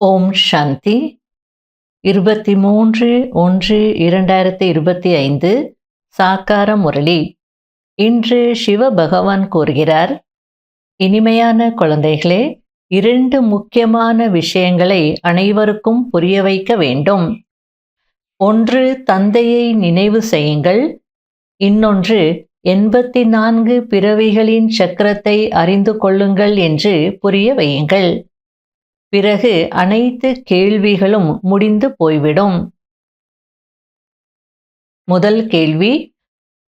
ஓம் சாந்தி 23/1/2025 சாக்கார முரளி. இன்று சிவ பகவான் கூறுகிறார், இனிமையான குழந்தைகளே, 2 முக்கியமான விஷயங்களை அனைவருக்கும் புரிய வைக்க வேண்டும். ஒன்று, தந்தையை நினைவு செய்யுங்கள். இன்னொன்று, 84 பிறவிகளின் சக்கரத்தை அறிந்து கொள்ளுங்கள் என்று புரிய வையுங்கள். பிறகு அனைத்து கேள்விகளும் முடிந்து போய்விடும். முதல் கேள்வி,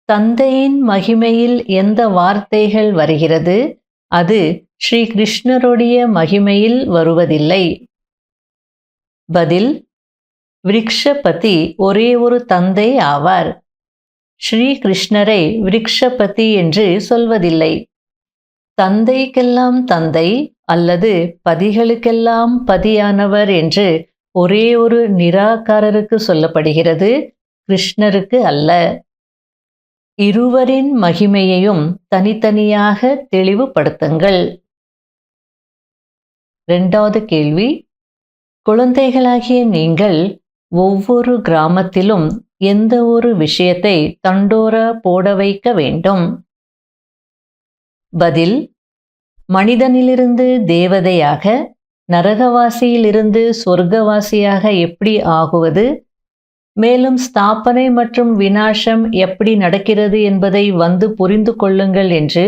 தந்தையின் மகிமையில் எந்த வார்த்தைகள் வருகிறது? அது ஸ்ரீ கிருஷ்ணருடைய மகிமையில் வருவதில்லை. பதில், விருக்ஷபதி ஒரே ஒரு தந்தை ஆவார். ஸ்ரீ கிருஷ்ணரை விருக்ஷபதி என்று சொல்வதில்லை. தந்தைக்கெல்லாம் தந்தை அல்லது பதிகளுக்கெல்லாம் பதியானவர் என்று ஒரே ஒரு நிராகாரருக்கு சொல்லப்படுகிறது, கிருஷ்ணருக்கு அல்ல. இருவரின் மகிமையையும் தனித்தனியாக தெளிவுபடுத்துங்கள். இரண்டாவது கேள்வி, குழந்தைகளாகிய நீங்கள் ஒவ்வொரு கிராமத்திலும் எந்த ஒரு விஷயத்தை தண்டோரா போட வைக்க வேண்டும்? பதில், மனிதனிலிருந்து தேவதையாக, நரகவாசியிலிருந்து சொர்க்கவாசியாக எப்படி ஆகுவது, மேலும் ஸ்தாபனை மற்றும் விநாசம் எப்படி நடக்கிறது என்பதை வந்து புரிந்து கொள்ளுங்கள் என்று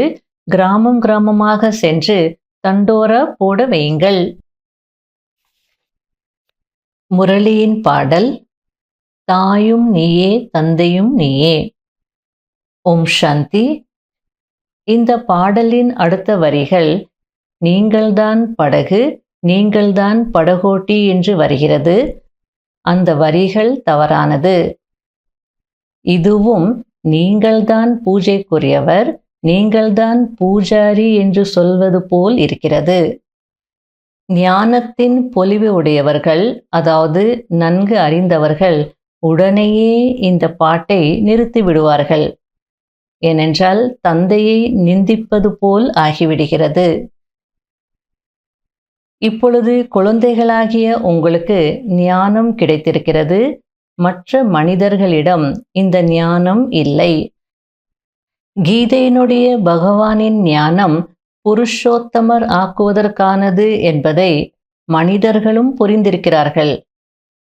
கிராமம் கிராமமாக சென்று தண்டோரா போட வையுங்கள். முரளியின் பாடல், தாயும் நீயே தந்தையும் நீயே. ஓம் சாந்தி. இந்த பாடலின் அடுத்த வரிகள், நீங்கள்தான் படகு, நீங்கள்தான் படகோட்டி என்று வருகிறது. அந்த வரிகள் தவறானது. இதுவும் நீங்கள்தான் பூஜைக்குரியவர், நீங்கள்தான் பூஜாரி என்று சொல்வது போல் இருக்கிறது. ஞானத்தின் பொலிவு உடையவர்கள், அதாவது நன்கு அறிந்தவர்கள், உடனேயே இந்த பாட்டை நிறுத்தி விடுவார்கள். ஏனென்றால் தந்தையை நிந்திப்பது போல் ஆகிவிடுகிறது. இப்பொழுது குழந்தைகளாகிய உங்களுக்கு ஞானம் கிடைத்திருக்கிறது. மற்ற மனிதர்களிடம் இந்த ஞானம் இல்லை. கீதையினுடைய பகவானின் ஞானம் புருஷோத்தமர் ஆக்குவதற்கானது என்பதை மனிதர்களும் புரிந்திருக்கிறார்கள்.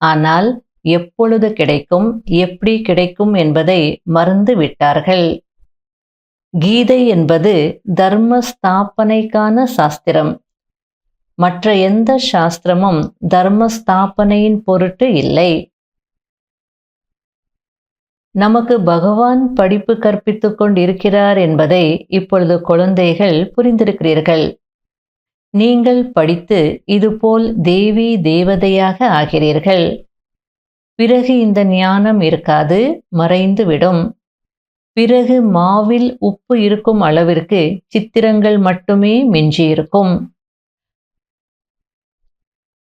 ஆனால் எப்பொழுது கிடைக்கும், எப்படி கிடைக்கும் என்பதை மறந்து விட்டார்கள். கீதை என்பது தர்ம ஸ்தாபனைக்கான சாஸ்திரம். மற்ற எந்த சாஸ்திரமும் தர்ம ஸ்தாபனையின் பொருட்டு இல்லை. நமக்கு பகவான் படிப்பு கற்பித்துக் கொண்டிருக்கிறார் என்பதை இப்பொழுது குழந்தைகள் புரிந்திருக்கிறீர்கள். நீங்கள் படித்து இதுபோல் தேவி தேவதையாக ஆகிறீர்கள். பிறகு இந்த ஞானம் இருக்காது, மறைந்துவிடும். பிறகு மாவில் உப்பு இருக்கும் அளவிற்கு சித்திரங்கள் மட்டுமே மிஞ்சியிருக்கும்.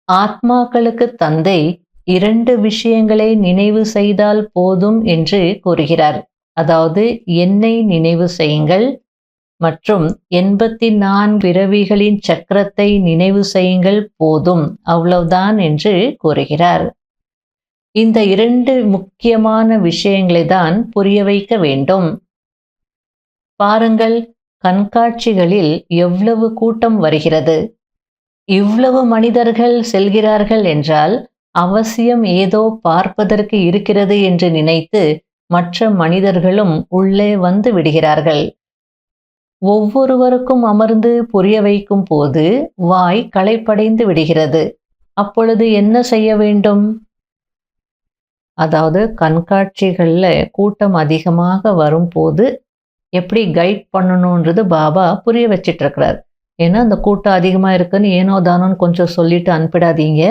ஆத்மாக்களுக்கு தந்தை 2 விஷயங்களை நினைவு செய்தால் போதும் என்று கூறுகிறார். அதாவது, என்னை நினைவு செய்யுங்கள் மற்றும் 84 பிறவிகளின் சக்கரத்தை நினைவு செய்யுங்கள், போதும், அவ்வளவுதான் என்று கூறுகிறார். இந்த 2 முக்கியமான விஷயங்களை தான் புரிய வைக்க வேண்டும். பாருங்கள், கண்காட்சிகளில் எவ்வளவு கூட்டம் வருகிறது. இவ்வளவு மனிதர்கள் செல்கிறார்கள் என்றால் அவசியம் ஏதோ பார்ப்பதற்கு இருக்கிறது என்று நினைத்து மற்ற மனிதர்களும் உள்ளே வந்து விடுகிறார்கள். ஒவ்வொருவருக்கும் அமர்ந்து புரிய வைக்கும் போது வாய் களைப்படைந்து விடுகிறது. அப்பொழுது என்ன செய்ய வேண்டும்? அதாவது கண்காட்சிகளில் கூட்டம் அதிகமாக வரும்போது எப்படி கைட் பண்ணணுன்றது பாபா புரிய வச்சிட்டு இருக்கிறார். ஏன்னா அந்த கூட்டம் அதிகமாக இருக்குன்னு ஏனோ தானோன்னு கொஞ்சம் சொல்லிட்டு அனுப்பிடாதீங்க,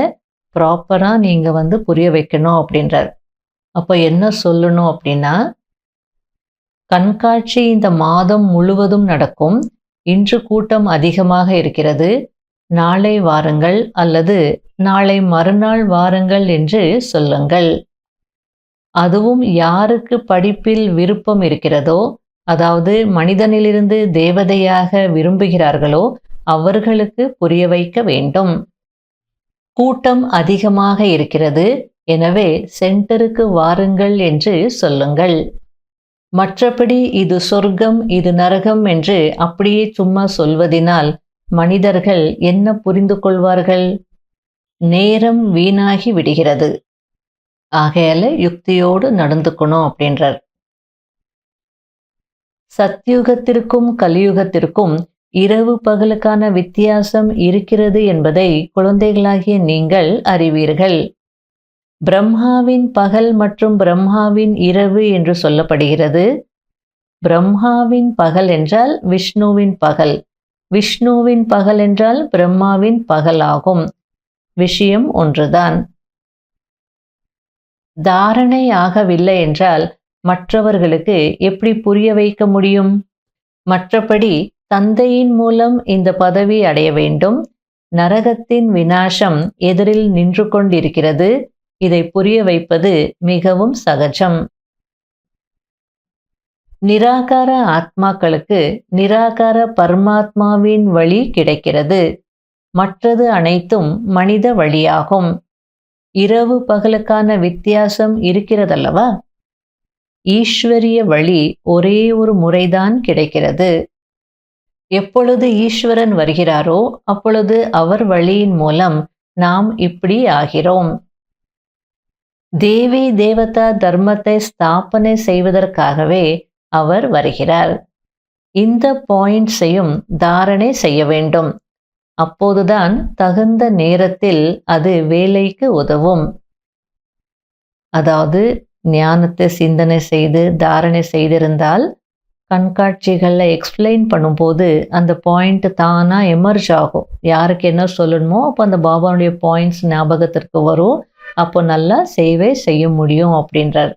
ப்ராப்பராக நீங்கள் புரிய வைக்கணும் அப்படின்றார். அப்போ என்ன சொல்லணும் அப்படின்னா, கண்காட்சி இந்த மாதம் முழுவதும் நடக்கும். இன்று கூட்டம் அதிகமாக இருக்கிறது, நாளை வாருங்கள் அல்லது நாளை மறுநாள் வாருங்கள் என்று சொல்லுங்கள். அதுவும் யாருக்கு படிப்பில் விருப்பம் இருக்கிறதோ, அதாவது மனிதனிலிருந்து தேவதையாக விரும்புகிறார்களோ அவர்களுக்கு புரிய வைக்க வேண்டும். கூட்டம் அதிகமாக இருக்கிறது, எனவே சென்டருக்கு வாருங்கள் என்று சொல்லுங்கள். மற்றபடி இது சொர்க்கம், இது நரகம் என்று அப்படியே சும்மா சொல்வதினால் மனிதர்கள் என்ன புரிந்து கொள்வார்கள்? நேரம் வீணாகி விடுகிறது. ஆகையால யுக்தியோடு நடந்துக்கணும் அப்படின்றார். சத்யுகத்திற்கும் கலியுகத்திற்கும் இரவு பகலுக்கான வித்தியாசம் இருக்கிறது என்பதை குழந்தைகளாகிய நீங்கள் அறிவீர்கள். பிரம்மாவின் பகல் மற்றும் பிரம்மாவின் இரவு என்று சொல்லப்படுகிறது. பிரம்மாவின் பகல் என்றால் விஷ்ணுவின் பகல், விஷ்ணுவின் பகல் என்றால் பிரம்மாவின் பகல் ஆகும். விஷயம் ஒன்றுதான். தாரணை ஆகவில்லை என்றால் மற்றவர்களுக்கு எப்படி புரிய வைக்க முடியும்? மற்றபடி தந்தையின் மூலம் இந்த பதவி அடைய வேண்டும். நரகத்தின் விநாசம் எதிரில் நின்று கொண்டிருக்கிறது. இதை புரிய வைப்பது மிகவும் சகஜம். நிராகார ஆத்மாக்களுக்கு நிராகார பரமாத்மாவின் வழி கிடைக்கிறது. மற்றது அனைத்தும் மனித வழியாகும். இரவு பகலுக்கான வித்தியாசம் இருக்கிறதல்லவா? ஈஸ்வரிய வழி ஒரே ஒரு முறைதான் கிடைக்கிறது. எப்பொழுது ஈஸ்வரன் வருகிறாரோ அப்பொழுது அவர் வழியின் மூலம் நாம் இப்படி ஆகிறோம். தேவி தேவதா தர்மத்தை ஸ்தாபனை செய்வதற்காகவே அவர் வருகிறார். இந்த பாயிண்ட்ஸையும் தாரணை செய்ய வேண்டும். அப்போதுதான் தகுந்த நேரத்தில் அது வேலைக்கு உதவும். அதாவது ஞானத்தை சிந்தனை செய்து தாரணை செய்திருந்தால் கண்காட்சிகளில் எக்ஸ்பிளைன் பண்ணும்போது அந்த பாயிண்ட் தானா எமர்ஜ் ஆகும். யாருக்கு என்ன சொல்லணுமோ அப்போ அந்த பாபாவுடைய பாயிண்ட்ஸ் ஞாபகத்திற்கு வரும். அப்போ நல்லா சேவை செய்ய முடியும் அப்படின்றார்.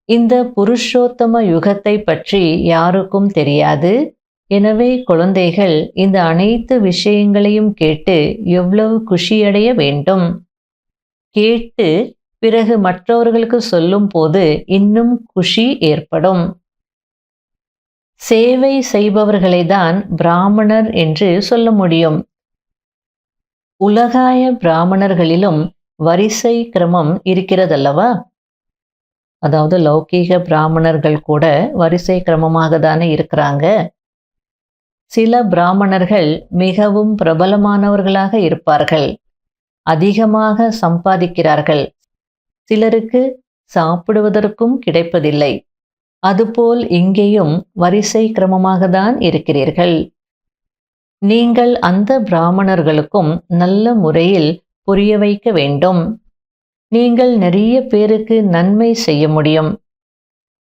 இந்த புருஷோத்தம யுகத்தை பற்றி யாருக்கும் தெரியாது. எனவே குழந்தைகள் இந்த அனைத்து விஷயங்களையும் கேட்டு எவ்வளவு குஷியடைய வேண்டும். கேட்டு பிறகு மற்றவர்களுக்கு சொல்லும் போது இன்னும் குஷி ஏற்படும். சேவை செய்பவர்களை தான் பிராமணர் என்று சொல்ல முடியும். உலகாய பிராமணர்களிலும் வரிசை கிரமம் இருக்கிறதல்லவா? அதாவது லௌகீக பிராமணர்கள் கூட வரிசை கிரமமாக தானே இருக்கிறாங்க. சில பிராமணர்கள் மிகவும் பிரபலமானவர்களாக இருப்பார்கள், அதிகமாக சம்பாதிக்கிறார்கள். சிலருக்கு சாப்பிடுவதற்கும் கிடைப்பதில்லை. அதுபோல் இங்கேயும் வரிசை கிரமமாக தான் இருக்கிறீர்கள். நீங்கள் அந்த பிராமணர்களுக்கும் நல்ல முறையில் புரிய வைக்க வேண்டும். நீங்கள் நிறைய பேருக்கு நன்மை செய்ய முடியும்.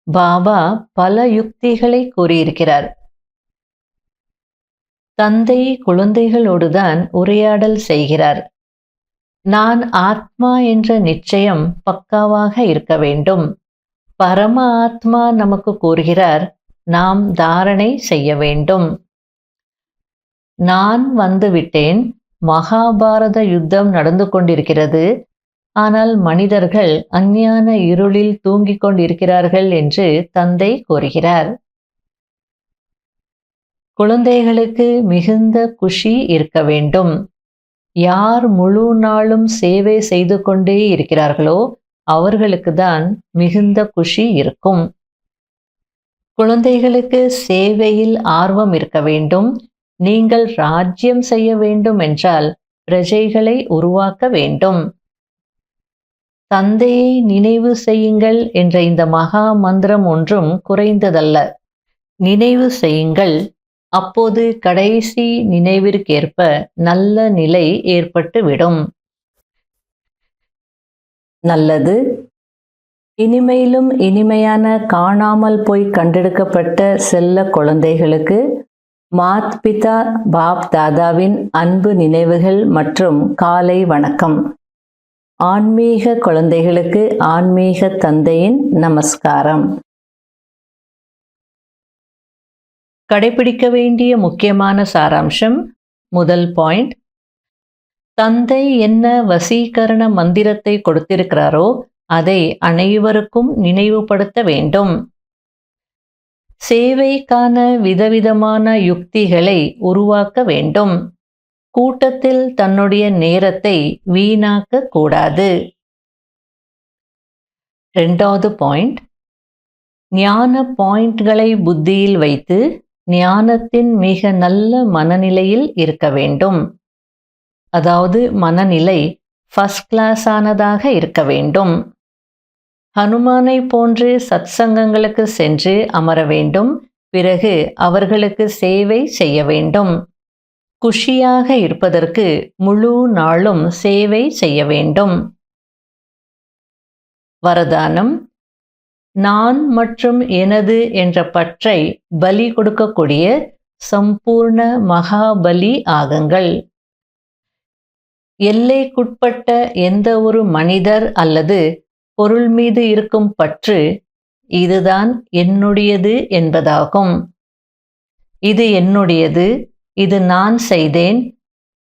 பாபா பல யுக்திகளை கூறியிருக்கிறார். தந்தை குழந்தைகளோடுதான் உரையாடல் செய்கிறார். நான் ஆத்மா என்ற நிச்சயம் பக்காவாக இருக்க வேண்டும். பரம ஆத்மா நமக்கு கூறுகிறார், நாம் தாரணை செய்ய வேண்டும். நான் வந்துவிட்டேன். மகாபாரத யுத்தம் நடந்து கொண்டிருக்கிறது. ஆனால் மனிதர்கள் அஞ்ஞான இருளில் தூங்கிக் கொண்டிருக்கிறார்கள் என்று தந்தை கூறுகிறார். குழந்தைகளுக்கு மிகுந்த குஷி இருக்க வேண்டும். யார் முழு நாளும் சேவை செய்து கொண்டே இருக்கிறார்களோ அவர்களுக்கு தான் மிகுந்த குஷி இருக்கும். குழந்தைகளுக்கு சேவையில் ஆர்வம் இருக்க வேண்டும். நீங்கள் ராஜ்யம் செய்ய வேண்டும் என்றால் பிரஜைகளை உருவாக்க வேண்டும். தந்தையை நினைவு செய்யுங்கள் என்ற இந்த மகா மந்திரம் ஒன்றும் குறைந்ததல்ல. நினைவு செய்யுங்கள். அப்போது கடைசி நினைவிற்கேற்ப நல்ல நிலை ஏற்பட்டுவிடும். நல்லது. இனிமையிலும் இனிமையான காணாமல் போய் கண்டெடுக்கப்பட்ட செல்ல குழந்தைகளுக்கு மாத் பிதா பாப் தாதாவின் அன்பு நினைவுகள் மற்றும் காலை வணக்கம். ஆன்மீக குழந்தைகளுக்கு ஆன்மீக தந்தையின் நமஸ்காரம். கடைபிடிக்க வேண்டிய முக்கியமான சாராம்சம். முதல் பாயிண்ட், தந்தை என்ன வசீகரண மந்திரத்தை கொடுத்திருக்கிறாரோ அதை அனைவருக்கும் நினைவுபடுத்த வேண்டும். சேவைக்கான விதவிதமான யுக்திகளை உருவாக்க வேண்டும். கூட்டத்தில் தன்னுடைய நேரத்தை வீணாக்க கூடாது. 2வது பாயிண்ட், ஞான பாயிண்ட்களை புத்தியில் வைத்து ஞானத்தின் மிக நல்ல மனநிலையில் இருக்க வேண்டும். அதாவது மனநிலை ஃபர்ஸ்ட் கிளாஸ் ஆனதாக இருக்க வேண்டும். ஹனுமானை போன்று சத்சங்கங்களுக்கு சென்று அமர வேண்டும். பிறகு அவர்களுக்கு சேவை செய்ய வேண்டும். குஷியாக இருப்பதற்கு முழு நாளும் சேவை செய்ய வேண்டும். வரதானம், நான் மற்றும் எனது என்ற பற்றை பலி கொடுக்கக்கூடிய சம்பூர்ண மகாபலி ஆகுங்கள். எல்லைக்குட்பட்ட எந்த ஒரு மனிதர் அல்லது பொருள் மீது இருக்கும் பற்று இதுதான் என்னுடையது என்பதாகும். இது என்னுடையது, இது நான் செய்தேன்.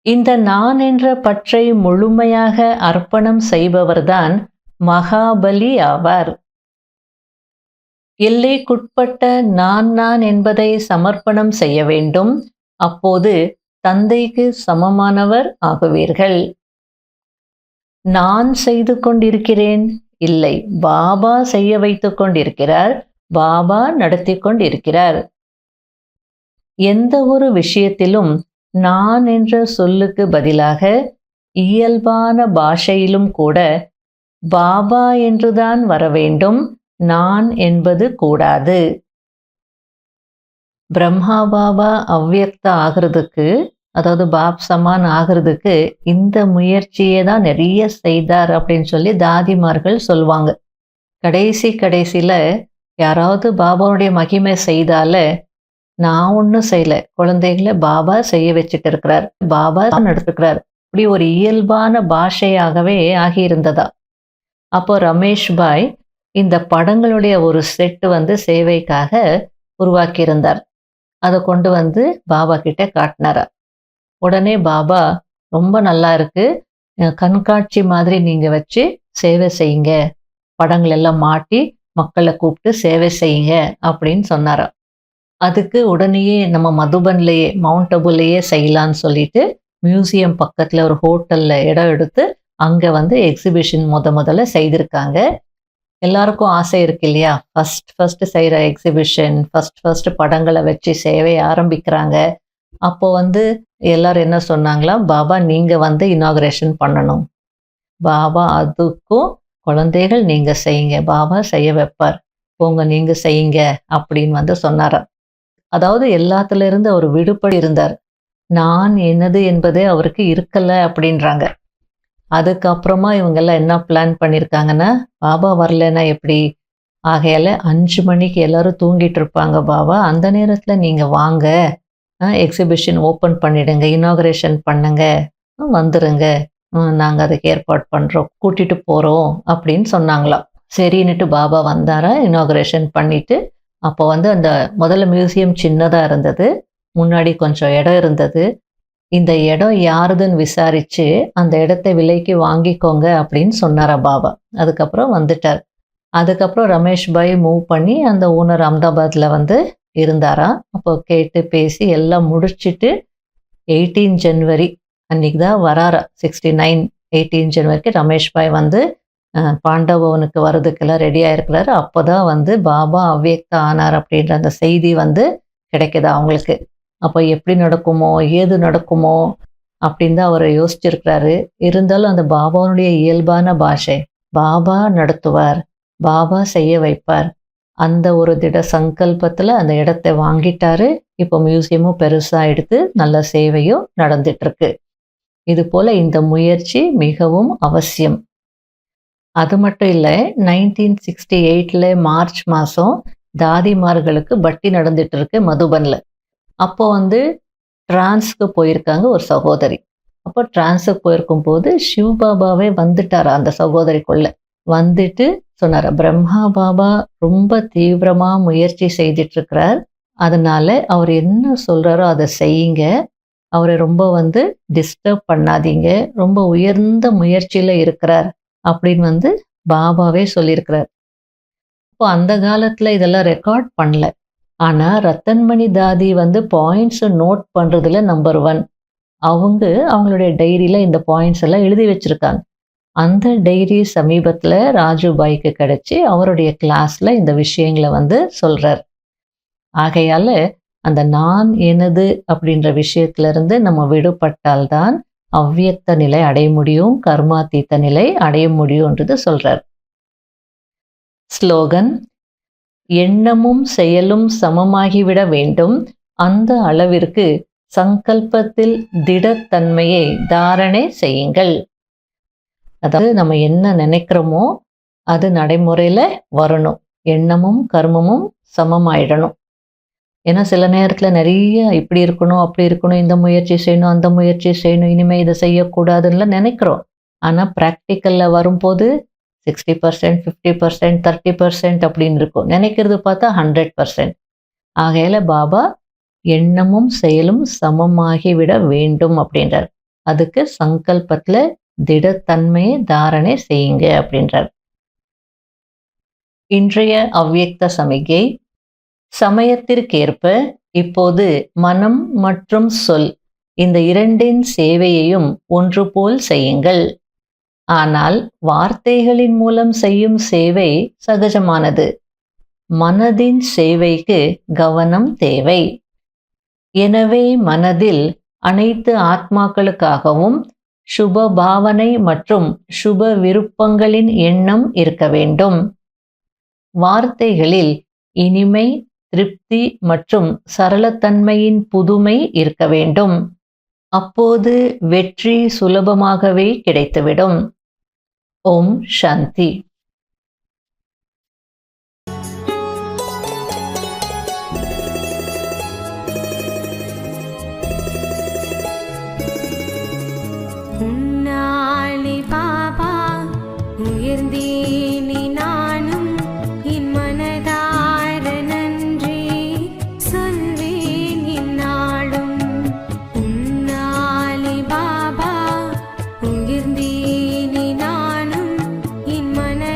இந்த நான் என்ற பற்றை முழுமையாக அர்ப்பணம் செய்பவர்தான் மகாபலி ஆவார். எல்லைக்குட்பட்ட நான் என்பதை சமர்ப்பணம் செய்ய வேண்டும். அப்போது தந்தைக்கு சமமானவர் ஆகுவீர்கள். நான் செய்து கொண்டிருக்கிறேன், இல்லை, பாபா செய்ய வைத்துக் கொண்டிருக்கிறார், பாபா நடத்தி கொண்டிருக்கிறார். எந்த ஒரு விஷயத்திலும் நான் என்ற சொல்லுக்கு பதிலாக இயல்பான பாஷையிலும் கூட பாபா என்றுதான் வர வேண்டும், நான் என்பது கூடாது. பிரம்மா பாபா அவ்வியக்த ஆகிறதுக்கு, அதாவது பாப் சமான் ஆகிறதுக்கு இந்த முயற்சியை தான் நிறைய செய்தார் அப்படின்னு சொல்லி தாதிமார்கள் சொல்லுவாங்க. கடைசியில் யாராவது பாபாவுடைய மகிமை செய்தால, நான் ஒன்றும் செய்யல, குழந்தைகளை பாபா செய்ய வச்சுட்டு இருக்கிறார், பாபா நடத்துக்கிறார், இப்படி ஒரு இயல்பான பாஷையாகவே ஆகியிருந்ததா. அப்போ ரமேஷ் பாய் இந்த படங்களுடைய ஒரு செட்டு சேவைக்காக உருவாக்கியிருந்தார். அதை கொண்டு பாபா கிட்ட காட்டினாரா. உடனே பாபா, ரொம்ப நல்லா இருக்கு, கண்காட்சி மாதிரி நீங்க வச்சு சேவை செய்யுங்க, படங்கள் எல்லாம் மாட்டி மக்களை கூப்பிட்டு சேவை செய்யுங்க அப்படின்னு சொன்னாரா. அதுக்கு உடனேயே நம்ம மதுபன்லேயே மவுண்ட் அபுலேயே செய்யலான்னு சொல்லிட்டு மியூசியம் பக்கத்தில் ஒரு ஹோட்டலில் இடம் எடுத்து அங்கே எக்ஸிபிஷன் முதல்ல செய்திருக்காங்க. எல்லாருக்கும் ஆசை இருக்கு இல்லையா, ஃபர்ஸ்ட் செய்கிற எக்ஸிபிஷன், ஃபர்ஸ்ட் படங்களை வச்சு சேவை ஆரம்பிக்கிறாங்க. அப்போ எல்லாரும் என்ன சொன்னாங்களா, பாபா நீங்கள் இனாகுரேஷன் பண்ணணும், பாபா அதுக்கும் குழந்தைகள் நீங்கள் செய்யுங்க, பாபா செய்ய வைப்பார், போங்க நீங்கள் செய்யுங்க அப்படின்னு சொன்னாராம். அதாவது எல்லாத்துல இருந்து அவர் விடுபடி இருந்தார். நான் என்னது என்பதே அவருக்கு இருக்கலை அப்படின்றாங்க. அதுக்கப்புறமா இவங்கெல்லாம் என்ன பிளான் பண்ணியிருக்காங்கன்னா, பாபா வரலன்னா எப்படி, ஆகையால 5 மணிக்கு எல்லாரும் தூங்கிட்டு இருப்பாங்க பாபா, அந்த நேரத்தில் நீங்கள் வாங்க, எக்ஸிபிஷன் ஓப்பன் பண்ணிடுங்க, இனாகுரேஷன் பண்ணுங்க, வந்துருங்க, நாங்கள் அதுக்கு ஏற்பாடு பண்ணுறோம், கூட்டிகிட்டு போகிறோம் அப்படின்னு சொன்னாங்களாம். சரின்னுட்டு பாபா வந்தாரா, இனாகுரேஷன் பண்ணிட்டு. அப்போ அந்த முதல்ல மியூசியம் சின்னதாக இருந்தது, முன்னாடி கொஞ்சம் இடம் இருந்தது. இந்த இடம் யாருதுன்னு விசாரித்து அந்த இடத்த விலைக்கு வாங்கிக்கோங்க அப்படின்னு சொன்னாரா பாபா. அதுக்கப்புறம் வந்துட்டார். அதுக்கப்புறம் ரமேஷ் பாய் மூவ் பண்ணி அந்த ஓனர் அஹமதாபாத்தில் இருந்தாராம். அப்போ கேட்டு பேசி எல்லாம் முடிச்சுட்டு 18 ஜனவரி அன்றைக்கி தான் வராரா. 69 18 ஜனவரிக்கு ரமேஷ் பாய் பாண்டவனுக்கு வர்றதுக்கெல்லாம் ரெடியாக இருக்கிறாரு. அப்போ தான் பாபா அவ்வியக்தா ஆனார் அப்படின்ற அந்த செய்தி கிடைக்குதா அவங்களுக்கு. அப்போ எப்படி நடக்குமோ ஏது நடக்குமோ அப்படின்னு தான் அவர் யோசிச்சிருக்கிறாரு. இருந்தாலும் அந்த பாபாவுடைய இயல்பான பாஷை, பாபா நடத்துவார், பாபா செய்ய வைப்பார், அந்த ஒரு திட சங்கல்பத்தில் அந்த இடத்தை வாங்கிட்டாரு. இப்போ மியூசியமும் பெருசாக எடுத்து நல்ல சேவையும் நடந்துட்டுருக்கு. இது போல் இந்த முயற்சி மிகவும் அவசியம். அது மட்டும் இல்லை, 1968 மார்ச் மாதம் தாதிமார்களுக்கு பட்டி நடந்துட்டு இருக்கு மதுபனில். அப்போ டிரான்ஸுக்கு போயிருக்காங்க ஒரு சகோதரி. அப்போ டிரான்ஸுக்கு போயிருக்கும் போது சிவபாபாவே வந்துட்டாரா அந்த சகோதரிக்குள்ள. வந்துட்டு சொன்னார், பிரம்மா பாபா ரொம்ப தீவிரமாக முயற்சி செய்துட்டு இருக்கிறார், அதனால அவர் என்ன சொல்கிறாரோ அதை செய்யுங்க, அவரை ரொம்ப டிஸ்டர்ப் பண்ணாதீங்க, ரொம்ப உயர்ந்த முயற்சியில் இருக்கிறார் அப்படின்னு பாபாவே சொல்லியிருக்கிறார். இப்போ அந்த காலத்தில் இதெல்லாம் ரெக்கார்ட் பண்ணல. ஆனால் ரத்தன்மணி தாதி பாயிண்ட்ஸை நோட் பண்ணுறதுல நம்பர் 1. அவங்க அவங்களுடைய டைரியில் இந்த பாயிண்ட்ஸ் எல்லாம் எழுதி வச்சுருக்காங்க. அந்த டைரி சமீபத்தில் ராஜுபாய்க்கு கிடைச்சி அவருடைய கிளாஸில் இந்த விஷயங்களை வந்து சொல்கிறார். ஆகையால் அந்த நான் எனது அப்படின்ற விஷயத்திலிருந்து நம்ம விடுபட்டால்தான் அவ்வியக்த நிலை அடைய முடியும், கர்மாத்தீத்த நிலை அடைய முடியும்ன்றது சொல்கிறார். ஸ்லோகன்: எண்ணமும் செயலும் சமமாகிவிட வேண்டும். அந்த அளவிற்கு சங்கல்பத்தில் திடத்தன்மையை தாரணை செய்யுங்கள். அதாவது நம்ம என்ன நினைக்கிறோமோ அது நடைமுறையில் வரணும். எண்ணமும் கர்மமும் சமமாயிடணும். ஏன்னா சில நேரத்தில் நிறைய இப்படி இருக்கணும், அப்படி இருக்கணும், இந்த முயற்சி செய்யணும், அந்த முயற்சி செய்யணும், இனிமேல் இதை செய்யக்கூடாதுன்னு நினைக்கிறோம். ஆனால் ப்ராக்டிக்கலில் வரும்போது 60%, 50%, 30% அப்படின்னு இருக்கும். நினைக்கிறது பார்த்தா 100%. ஆகையில பாபா எண்ணமும் செயலும் சமமாகிவிட வேண்டும் அப்படின்றார். அதுக்கு சங்கல்பத்தில் திடத்தன்மையை தாரணை செய்யுங்க அப்படின்றார். இன்றைய அவ்வியக்த சமிகை: சமயத்திற்கேற்ப இப்போது மனம் மற்றும் சொல் இந்த இரண்டின் சேவையையும் ஒன்று போல் செய்யுங்கள். ஆனால் வார்த்தைகளின் மூலம் செய்யும் சேவை சகஜமானது. மனதின் சேவைக்கு கவனம் தேவை. எனவே மனதில் அனைத்து ஆத்மாக்களுக்காகவும் சுப பாவனை மற்றும் சுப விருப்பங்களின் எண்ணம் இருக்க வேண்டும். வார்த்தைகளில் இனிமை, திருப்தி மற்றும் சரளத்தன்மையின் புதுமை இருக்க வேண்டும். அப்போது வெற்றி சுலபமாகவே கிடைத்துவிடும். ஓம் சாந்தி. உன்னாலே பாபா உயர்ந்தேனே நானும் என் மனதார நன்றி சொல்வேன் என்னாலும். உன்னாலே பாபா உயர்ந்தேனே நானும் என் மனதார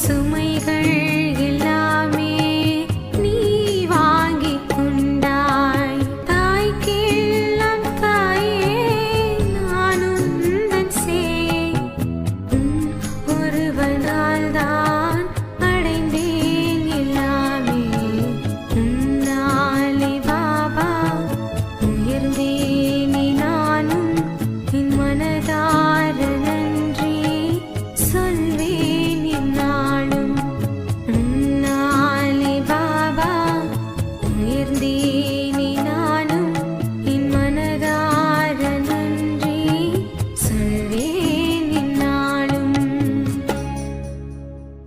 சுமைகள்